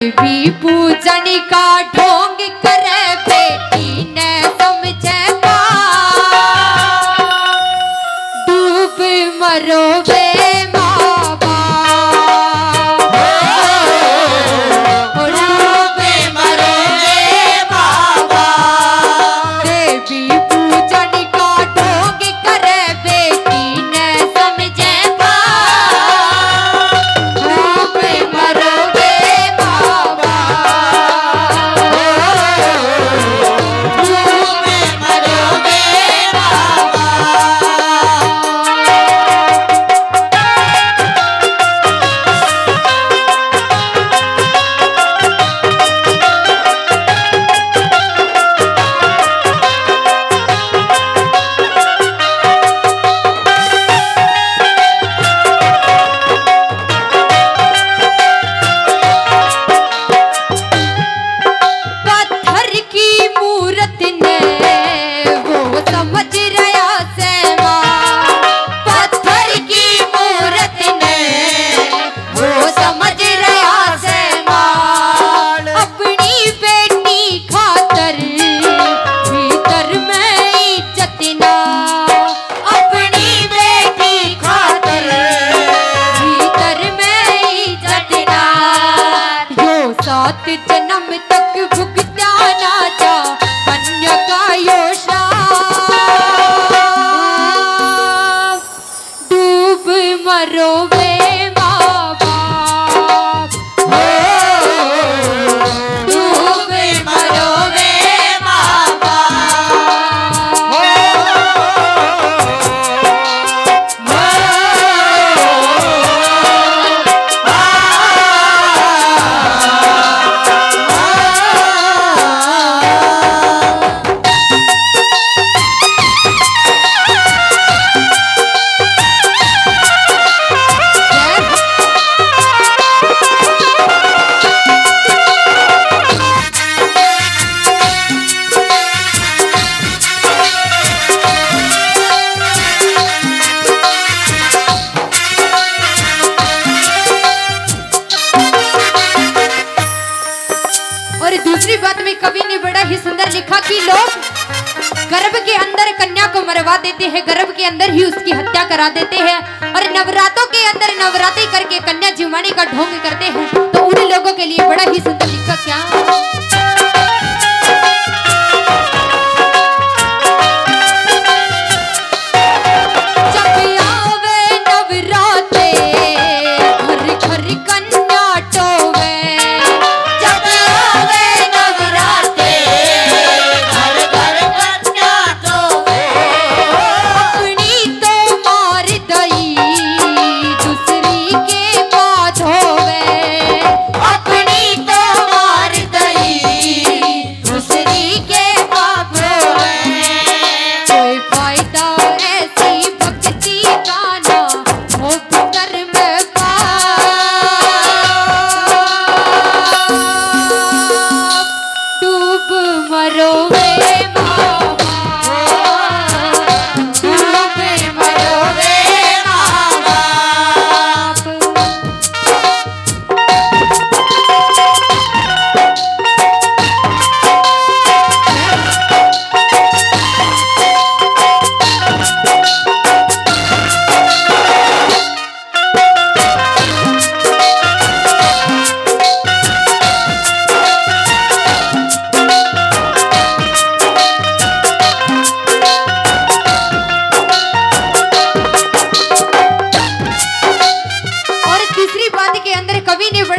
देवी पूजन का ढोंग करे बेटी ने समझे डूब मरो बे जन्म तक भुगत्या ना जा कन्या का योशा डूब मरो बे माँ बाप डूब मरो बे माँ दूसरी बात में कवि ने बड़ा ही सुंदर लिखा कि लोग गर्भ के अंदर कन्या को मरवा देते हैं, गर्भ के अंदर ही उसकी हत्या करा देते हैं और नवरात्रों के अंदर नवरात्रि करके कन्या जीवनी का ढोंग करते हैं। तो उन लोगों के लिए बड़ा ही सुंदर लिखा क्या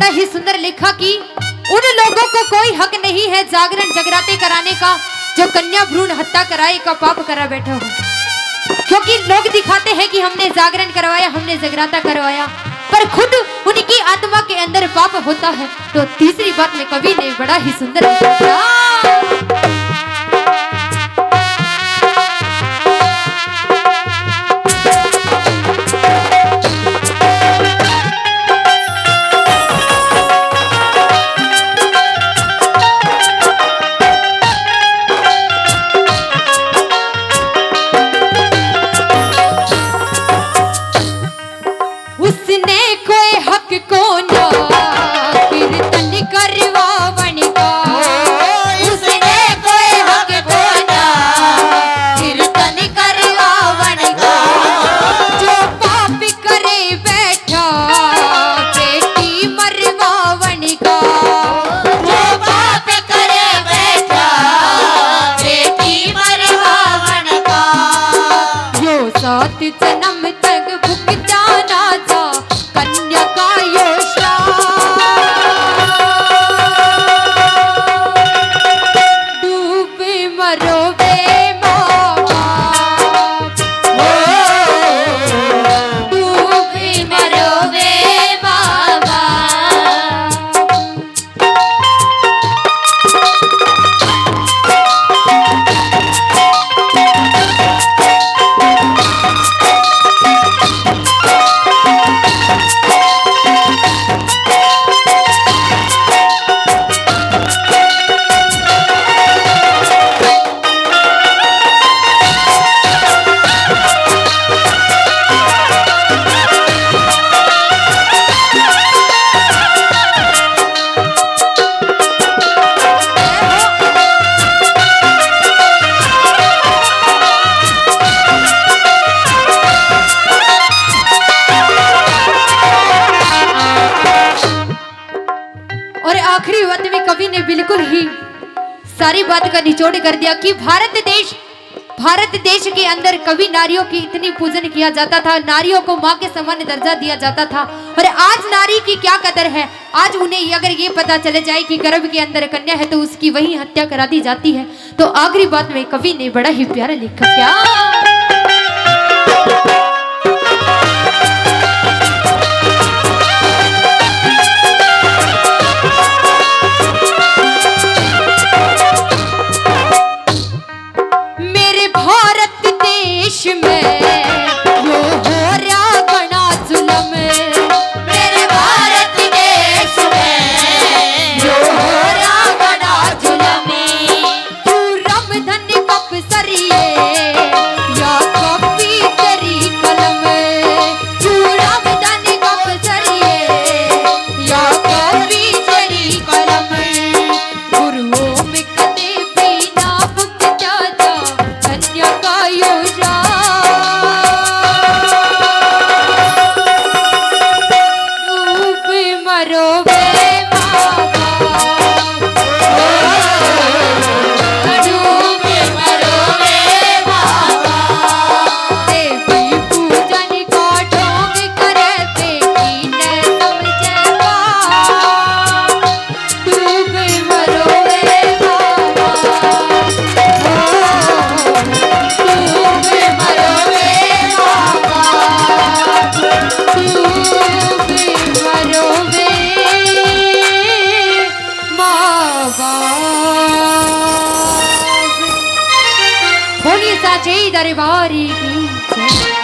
ही सुंदर लिखा कि उन लोगों को कोई हक नहीं है जागरण जगराते कराने का जो कन्या भ्रूण हत्या कराए का पाप करा बैठा हो, क्योंकि लोग दिखाते हैं कि हमने जागरण करवाया, हमने जगराता करवाया, पर खुद उनकी आत्मा के अंदर पाप होता है। तो तीसरी बात में कवि ने बड़ा ही सुंदर लिखा उसने कोई हक को ना कीर्तन कर और आखिरी बात में कवि ने बिल्कुल ही सारी बात का निचोड़ कर दिया कि भारत देश के अंदर कभी नारियों की इतनी पूजन किया जाता था, नारियों को माँ के समान दर्जा दिया जाता था। और आज नारी की क्या कदर है, आज उन्हें अगर ये पता चले जाए कि गर्भ के अंदर कन्या है तो उसकी वही हत्या करा दी जाती है। तो आखिरी बात में कवि ने बड़ा ही प्यारा लिखा, क्या दरबारी की